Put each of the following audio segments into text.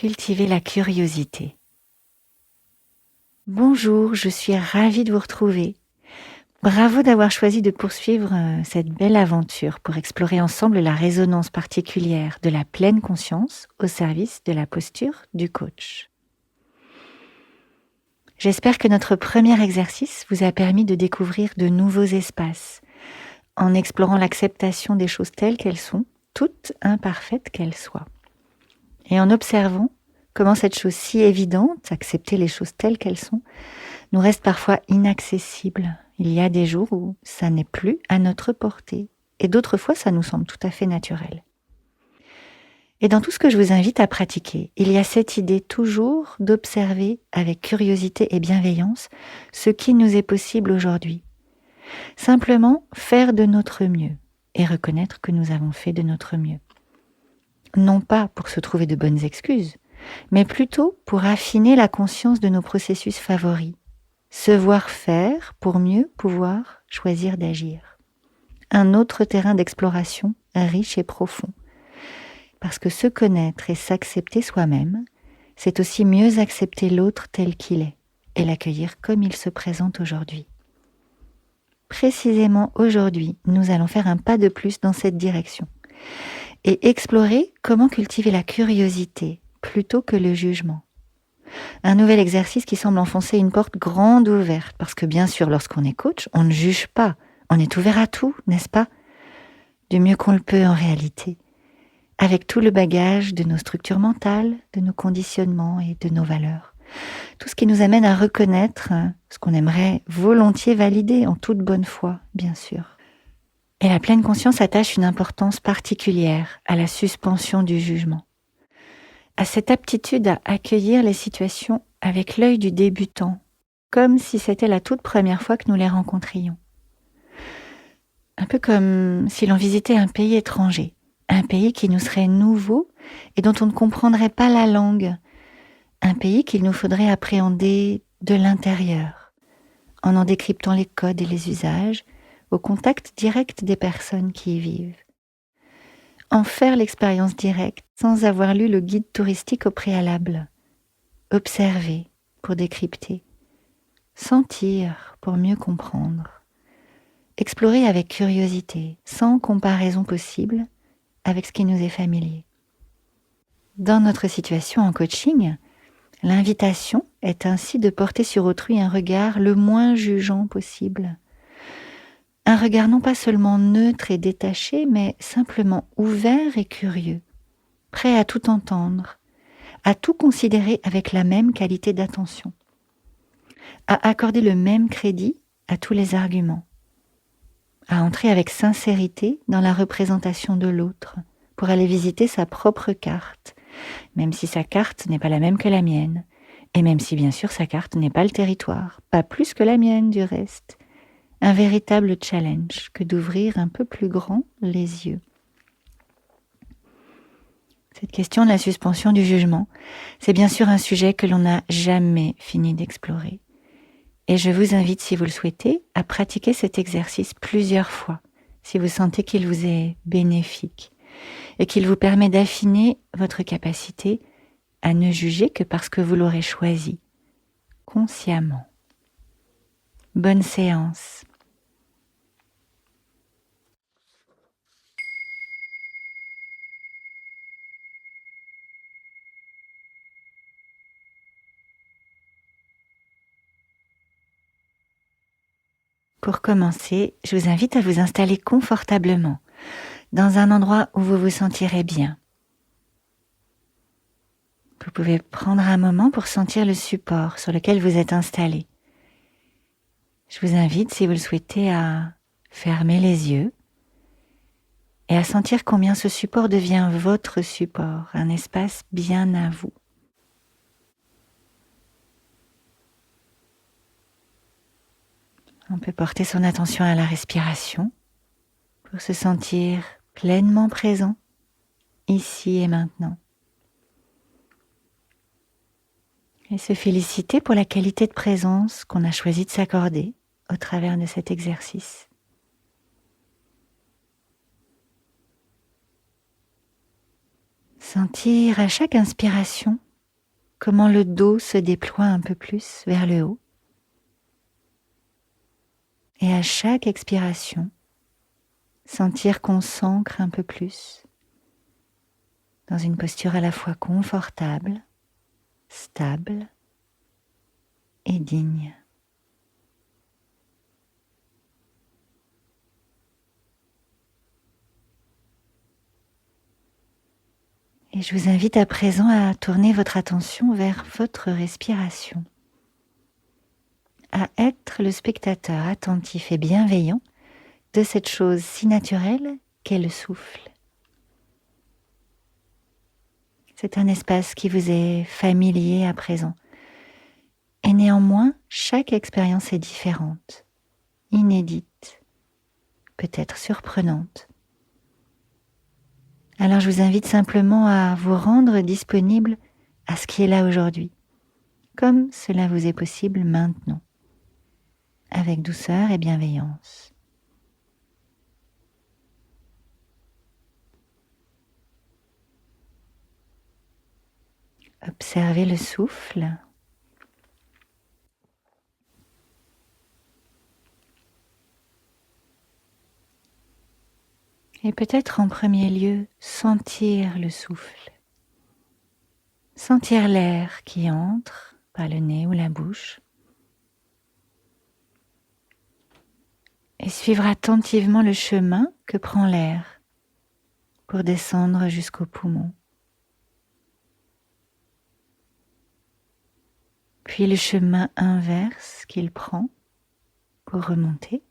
Cultiver la curiosité. Bonjour, je suis ravie de vous retrouver. Bravo d'avoir choisi de poursuivre cette belle aventure pour explorer ensemble la résonance particulière de la pleine conscience au service de la posture du coach. J'espère que notre premier exercice vous a permis de découvrir de nouveaux espaces en explorant l'acceptation des choses telles qu'elles sont, toutes imparfaites qu'elles soient. Et en observant comment cette chose si évidente, accepter les choses telles qu'elles sont, nous reste parfois inaccessible. Il y a des jours où ça n'est plus à notre portée, et d'autres fois ça nous semble tout à fait naturel. Et dans tout ce que je vous invite à pratiquer, il y a cette idée toujours d'observer avec curiosité et bienveillance ce qui nous est possible aujourd'hui. Simplement faire de notre mieux et reconnaître que nous avons fait de notre mieux. Non pas pour se trouver de bonnes excuses, mais plutôt pour affiner la conscience de nos processus favoris. Se voir faire pour mieux pouvoir choisir d'agir. Un autre terrain d'exploration riche et profond. Parce que se connaître et s'accepter soi-même, c'est aussi mieux accepter l'autre tel qu'il est et l'accueillir comme il se présente aujourd'hui. Précisément aujourd'hui, nous allons faire un pas de plus dans cette direction et explorer comment cultiver la curiosité plutôt que le jugement. Un nouvel exercice qui semble enfoncer une porte grande ouverte, parce que bien sûr, lorsqu'on est coach, on ne juge pas, on est ouvert à tout, n'est-ce pas? Du mieux qu'on le peut en réalité, avec tout le bagage de nos structures mentales, de nos conditionnements et de nos valeurs. Tout ce qui nous amène à reconnaître ce qu'on aimerait volontiers valider en toute bonne foi, bien sûr. Et la pleine conscience attache une importance particulière à la suspension du jugement, à cette aptitude à accueillir les situations avec l'œil du débutant, comme si c'était la toute première fois que nous les rencontrions. Un peu comme si l'on visitait un pays étranger, un pays qui nous serait nouveau et dont on ne comprendrait pas la langue, un pays qu'il nous faudrait appréhender de l'intérieur, en décryptant les codes et les usages, au contact direct des personnes qui y vivent. En faire l'expérience directe sans avoir lu le guide touristique au préalable. Observer pour décrypter. Sentir pour mieux comprendre. Explorer avec curiosité, sans comparaison possible avec ce qui nous est familier. Dans notre situation en coaching, l'invitation est ainsi de porter sur autrui un regard le moins jugeant possible. Un regard non pas seulement neutre et détaché, mais simplement ouvert et curieux, prêt à tout entendre, à tout considérer avec la même qualité d'attention, à accorder le même crédit à tous les arguments, à entrer avec sincérité dans la représentation de l'autre, pour aller visiter sa propre carte, même si sa carte n'est pas la même que la mienne, et même si bien sûr sa carte n'est pas le territoire, pas plus que la mienne du reste. Un véritable challenge que d'ouvrir un peu plus grand les yeux. Cette question de la suspension du jugement, c'est bien sûr un sujet que l'on n'a jamais fini d'explorer. Et je vous invite, si vous le souhaitez, à pratiquer cet exercice plusieurs fois, si vous sentez qu'il vous est bénéfique et qu'il vous permet d'affiner votre capacité à ne juger que parce que vous l'aurez choisi, consciemment. Bonne séance. Pour commencer, je vous invite à vous installer confortablement, dans un endroit où vous vous sentirez bien. Vous pouvez prendre un moment pour sentir le support sur lequel vous êtes installé. Je vous invite, si vous le souhaitez, à fermer les yeux et à sentir combien ce support devient votre support, un espace bien à vous. On peut porter son attention à la respiration pour se sentir pleinement présent, ici et maintenant. Et se féliciter pour la qualité de présence qu'on a choisi de s'accorder au travers de cet exercice. Sentir à chaque inspiration comment le dos se déploie un peu plus vers le haut. Et à chaque expiration, sentir qu'on s'ancre un peu plus dans une posture à la fois confortable, stable et digne. Et je vous invite à présent à tourner votre attention vers votre respiration, à être le spectateur attentif et bienveillant de cette chose si naturelle qu'est le souffle. C'est un espace qui vous est familier à présent. Et néanmoins, chaque expérience est différente, inédite, peut-être surprenante. Alors je vous invite simplement à vous rendre disponible à ce qui est là aujourd'hui, comme cela vous est possible maintenant, avec douceur et bienveillance. Observez le souffle. Et peut-être en premier lieu, sentir le souffle. Sentir l'air qui entre par le nez ou la bouche. Et suivre attentivement le chemin que prend l'air pour descendre jusqu'aux poumons. Puis le chemin inverse qu'il prend pour remonter.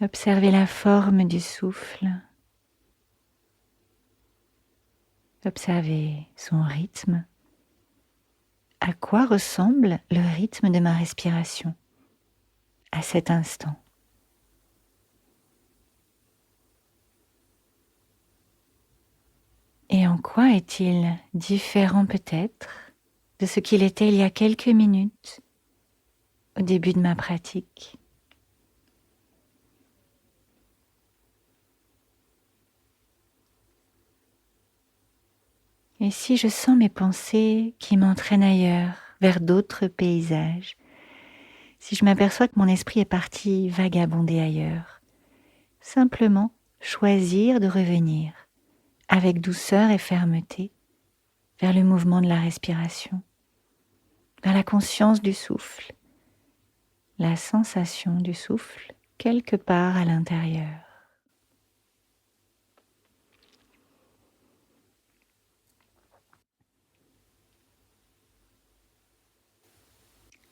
Observez la forme du souffle. Observez son rythme. À quoi ressemble le rythme de ma respiration à cet instant? Et en quoi est-il différent peut-être de ce qu'il était il y a quelques minutes au début de ma pratique? Et si je sens mes pensées qui m'entraînent ailleurs, vers d'autres paysages, si je m'aperçois que mon esprit est parti vagabonder ailleurs, simplement choisir de revenir avec douceur et fermeté vers le mouvement de la respiration, vers la conscience du souffle, la sensation du souffle quelque part à l'intérieur.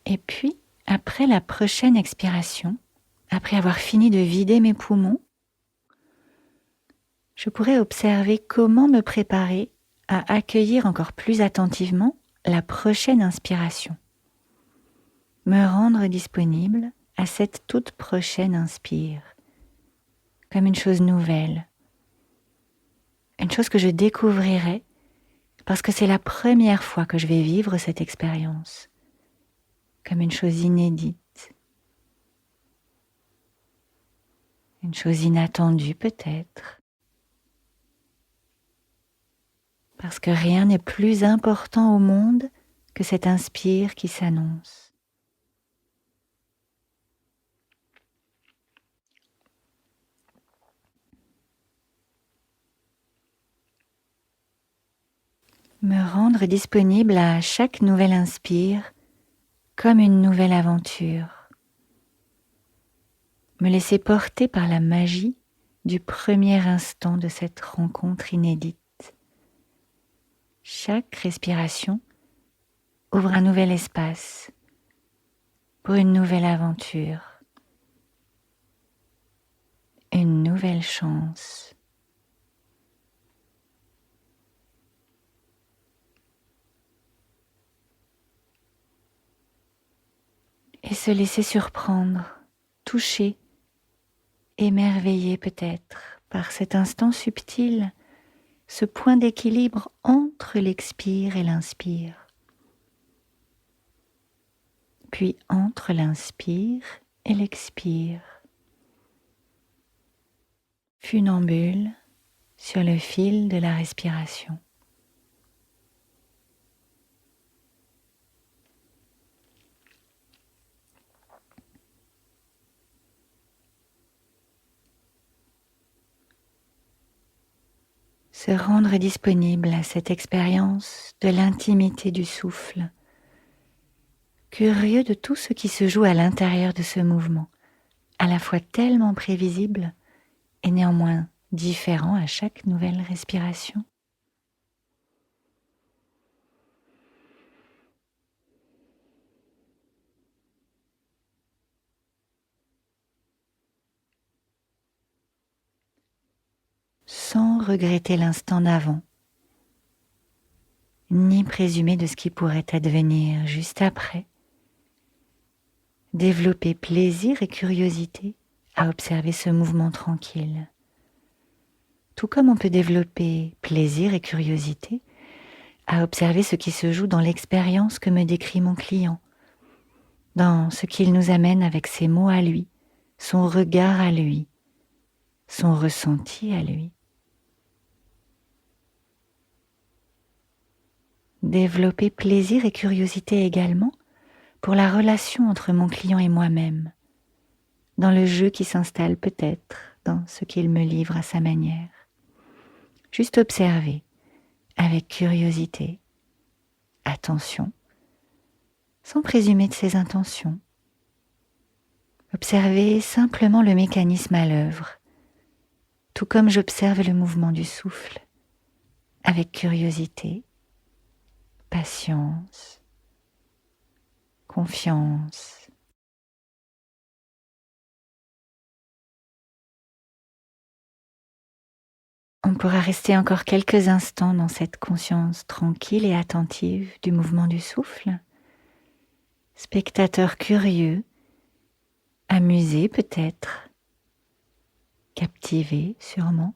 Et puis, après la prochaine expiration, après avoir fini de vider mes poumons, je pourrais observer comment me préparer à accueillir encore plus attentivement la prochaine inspiration. Me rendre disponible à cette toute prochaine inspire, comme une chose nouvelle, une chose que je découvrirai parce que c'est la première fois que je vais vivre cette expérience, comme une chose inédite, une chose inattendue peut-être, parce que rien n'est plus important au monde que cette inspire qui s'annonce. Me rendre disponible à chaque nouvelle inspire comme une nouvelle aventure. Me laisser porter par la magie du premier instant de cette rencontre inédite. Chaque respiration ouvre un nouvel espace pour une nouvelle aventure, une nouvelle chance. Et se laisser surprendre, toucher, émerveiller peut-être par cet instant subtil, ce point d'équilibre entre l'expire et l'inspire. puis entre l'inspire et l'expire. Funambule sur le fil de la respiration. Se rendre disponible à cette expérience de l'intimité du souffle, curieux de tout ce qui se joue à l'intérieur de ce mouvement, à la fois tellement prévisible et néanmoins différent à chaque nouvelle respiration. Sans regretter l'instant d'avant, ni présumer de ce qui pourrait advenir juste après. Développer plaisir et curiosité à observer ce mouvement tranquille. Tout comme on peut développer plaisir et curiosité à observer ce qui se joue dans l'expérience que me décrit mon client, dans ce qu'il nous amène avec ses mots à lui, son regard à lui, son ressenti à lui. Développer plaisir et curiosité également pour la relation entre mon client et moi-même, dans le jeu qui s'installe peut-être dans ce qu'il me livre à sa manière. Juste observer avec curiosité, attention, sans présumer de ses intentions. Observer simplement le mécanisme à l'œuvre, tout comme j'observe le mouvement du souffle, avec curiosité, patience, confiance. On pourra rester encore quelques instants dans cette conscience tranquille et attentive du mouvement du souffle. Spectateur curieux, amusé peut-être, captivé sûrement.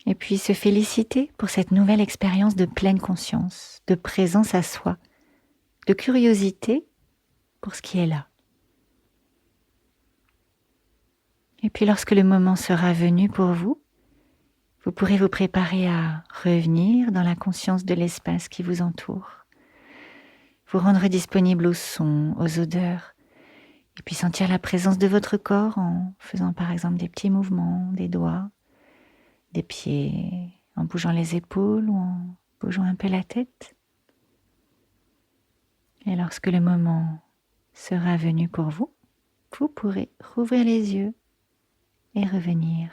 Et puis se féliciter pour cette nouvelle expérience de pleine conscience, de présence à soi, de curiosité pour ce qui est là. Et puis lorsque le moment sera venu pour vous, vous pourrez vous préparer à revenir dans la conscience de l'espace qui vous entoure, vous rendre disponible aux sons, aux odeurs, et puis sentir la présence de votre corps en faisant par exemple des petits mouvements, des doigts, des pieds, en bougeant les épaules ou en bougeant un peu la tête. Et lorsque le moment sera venu pour vous, vous pourrez rouvrir les yeux et revenir.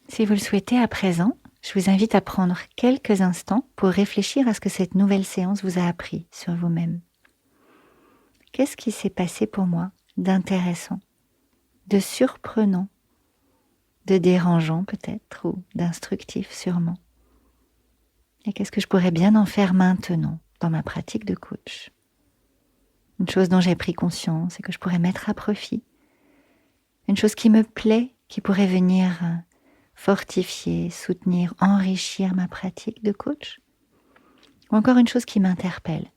Si vous le souhaitez à présent, je vous invite à prendre quelques instants pour réfléchir à ce que cette nouvelle séance vous a appris sur vous-même. Qu'est-ce qui s'est passé pour moi d'intéressant, de surprenant, de dérangeant peut-être ou d'instructif sûrement? Et qu'est-ce que je pourrais bien en faire maintenant dans ma pratique de coach? Une chose dont j'ai pris conscience et que je pourrais mettre à profit. Une chose qui me plaît, qui pourrait venir fortifier, soutenir, enrichir ma pratique de coach. Ou encore une chose qui m'interpelle,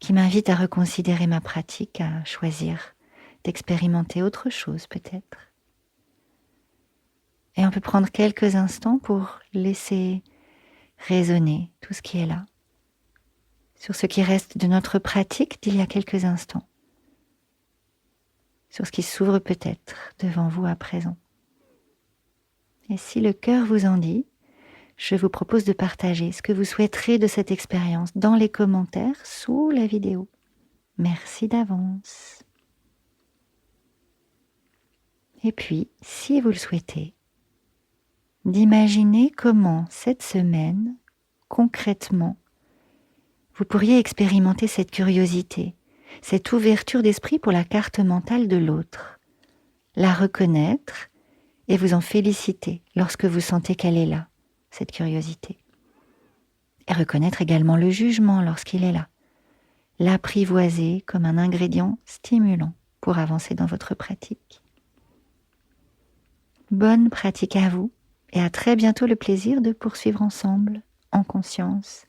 qui m'invite à reconsidérer ma pratique, à choisir d'expérimenter autre chose peut-être. Et on peut prendre quelques instants pour laisser résonner tout ce qui est là, sur ce qui reste de notre pratique d'il y a quelques instants, sur ce qui s'ouvre peut-être devant vous à présent. Et si le cœur vous en dit, je vous propose de partager ce que vous souhaiterez de cette expérience dans les commentaires sous la vidéo. Merci d'avance. Et puis, si vous le souhaitez, d'imaginer comment cette semaine, concrètement, vous pourriez expérimenter cette curiosité, cette ouverture d'esprit pour la carte mentale de l'autre, la reconnaître et vous en féliciter lorsque vous sentez qu'elle est là, cette curiosité. Et reconnaître également le jugement lorsqu'il est là. L'apprivoiser comme un ingrédient stimulant pour avancer dans votre pratique. Bonne pratique à vous et à très bientôt, le plaisir de poursuivre ensemble en conscience.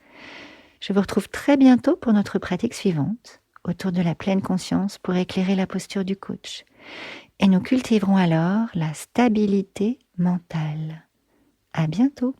Je vous retrouve très bientôt pour notre pratique suivante autour de la pleine conscience pour éclairer la posture du coach. Et nous cultiverons alors la stabilité mentale. À bientôt.